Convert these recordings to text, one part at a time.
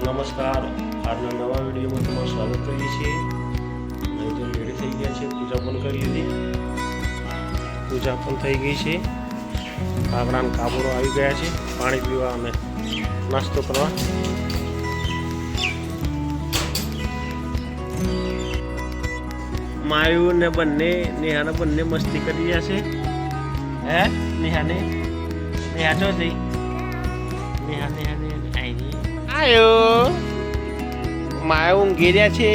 નમસ્કાર, આજના નવા વિડીયોમાં તમારું સ્વાગત કરીએ છીએ। અહીં તો રેડી થઈ ગયા છે, પૂજા પણ કરી લીધી, પૂજા પણ થઈ ગઈ છે। કાગડા અને કાબરો આવી ગયા છે પાણી પીવા અને નાસ્તો કરવા। માયુ ને બંને નેહાને બંને મસ્તી કરી રહ્યા છે। હે નેહા ચો જઈ નેહા આયો માયુ ઊંઘી રહ્યા છે।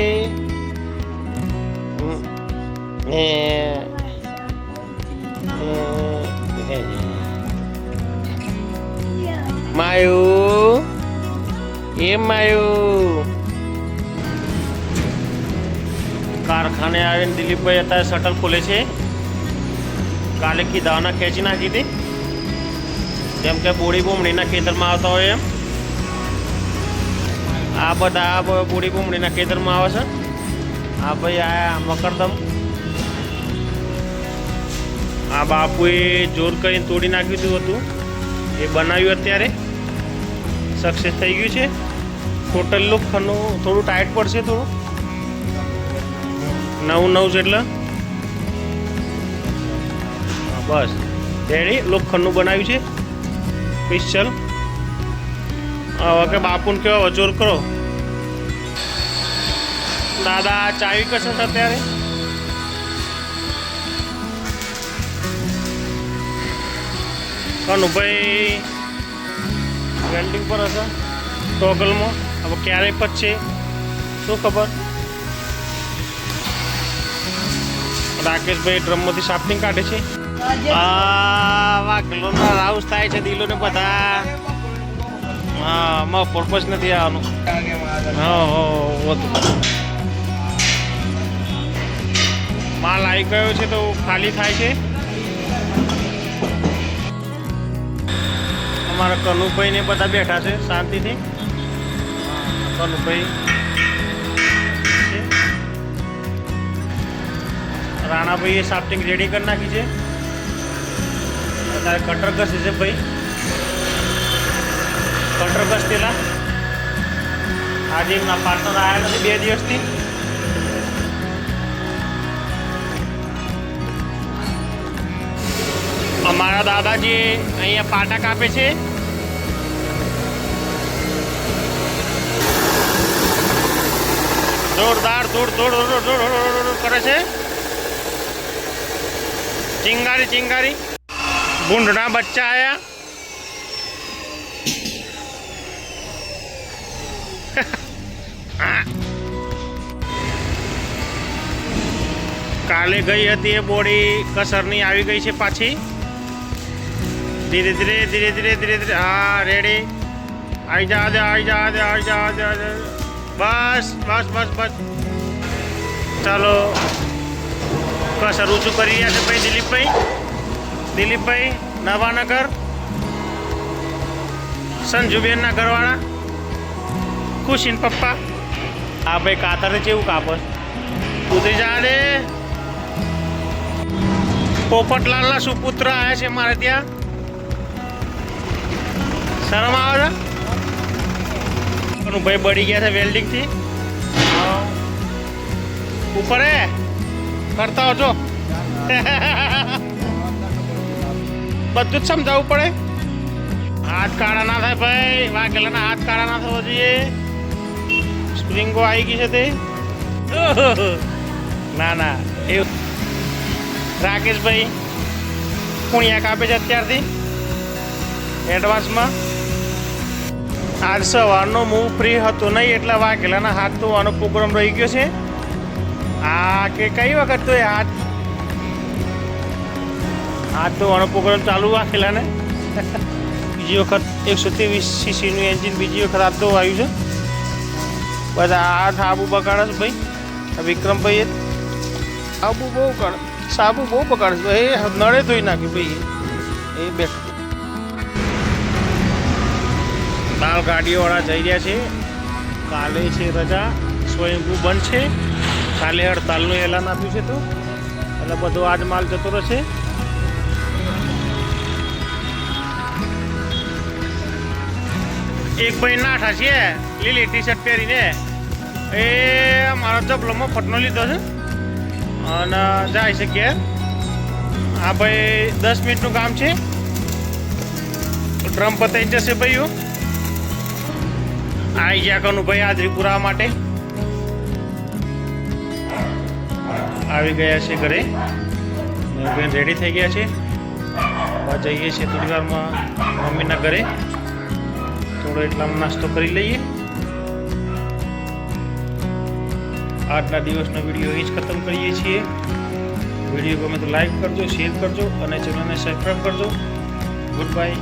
માયુ માયુ કારખાને આવીને દિલીપભાઈ અત્યારે શટલ ખોલે છે। કાલે કીધાના ખેંચી નાખી હતી કેમ કે બોડી બૂમડીના ખેતરમાં આવતા હોય એમ। આ બધા બોડી બૂમડીના ખેતરમાં આવે છે। આ ભાઈ આ મકરદમ આ બાપુએ જોર કરીને તોડી નાખ્યું હતું એ બનાવ્યું અત્યારે સક્સેસ થઈ ગયું છે। ટોટલ લોખંડનું થોડું ટાઈટ પડશે, થોડું નવું જેટલે બસ રેડી લોખંડનું બનાવ્યું છે સ્પેશિયલ। હવે કે બાપુને કેવો વચોર કરો દાદા ચાવી કશે છે અત્યારે કનુભાઈ વેલ્ડિંગ પર હશે ટોગલમાં। હવે ક્યારે પચશે શું ખબર। રાકેશભાઈ ડ્રમમાંથી સાફ્ટિંગ કાઢે છે। વાઘલોના રાઉસ થાય છે દિલોને બધા। હા માં પર્પઝ નથી આવવાનું। માલ આવી ગયો છે તો ખાલી થાય છે। અમારા કનુભાઈ ને બધા બેઠા છે શાંતિથી। કનુભાઈ રાણાભાઈ એ સાફ્ટિંગ રેડી કરી નાખી છે। અત્યારે કટર ઘસે છે ભાઈ, કટર ઘસતેલા આજે એમના પાર્ટનર આવ્યા નથી 2 દિવસથી। અમારા દાદાજી અહીંયા પાટા કાપે છે। જોરદાર દોડ કરે છે। ચિંગારી ભૂંડના બચ્ચા આયા। કાલે ગઈ હતી એ બોડી કસરની આવી ગઈ છે પાછી। ધીરે ધીરે હા રેડી આવી જા દે બસ ચાલો કસર ઊંચું કરી રહ્યા છે ભાઈ દિલીપભાઈ નવાનગર સંજુબેનના ઘરવાળા ખુશીન પપ્પા। આ ભાઈ કાતર કેવું કાપડ ઉતરી જા દે। પોપટલાલના સુપુત્ર આવ્યા છે મારે ત્યાં। શરમ આવે છે ભાઈ બળી ગયા છે વેલ્ડિંગથી ઉપર કરતા હો છો બધું જ સમજાવવું પડે। હાથ કાળા ના થાય ભાઈ, વાઘેલાના હાથ કાળા ના થવો જોઈએ। સ્પ્રિંગો આવી ગઈ છે તે ના એવું રાકેશભાઈ કુણિયા કાપે છે અત્યારથી એડવાન્સમાં। આજ સવારનો હું ફ્રી હતો નહીં એટલે વાઘેલાના હાથ ધોવાનો પ્રોગ્રામ રહી ગયો છે। આ કે કઈ વખત તો એ હાથ ધોવાનો પ્રોગ્રામ ચાલુ વાઘેલાને। બીજી વખત 123 સીસીનું એન્જિન બીજી વખત હાથ ધોવાયું છે। બધા હાથ સાબુ બગાડે છે ભાઈ। વિક્રમભાઈએ સાબુ બહુ બગાડે છે ભાઈ, નળે ધોઈ નાખ્યું ભાઈ એ બેઠ। બાલ ગાડીઓવાળા જઈ રહ્યા છે। કાલે છે રજા, સ્વયંભૂ બંધ છે। કાલે હડતાલનું એલાન આપ્યું છે તો એટલે બધો આજ માલ જતો રહેશે। એક ભાઈ નાઠા છે લીલી ટી શર્ટ પહેરીને એ મારા જબલોમાં ફટનો લીધો છે અને જાય છે ઘેર. આ ભાઈ 10 મિનિટનું કામ છે, ડ્રમ પતાઈ જશે ભાઈઓ. આવી ગયા કનું ભાઈ હાજરી પુરાવા માટે આવી ગયા છે ઘરે. રેડી થઈ ગયા છે. જઈએ છીએ થોડી વારમાં મમ્મીના ઘરે, થોડો એટલામાં નાસ્તો કરી લઈએ. આજના દિવસનો વિડીયો અહીં જ ખતમ કરીએ છીએ. વિડીયો ગમે તો લાઈક કરજો, શેર કરજો અને ચેનલને સબસ્ક્રાઈબ કરજો. Good bye.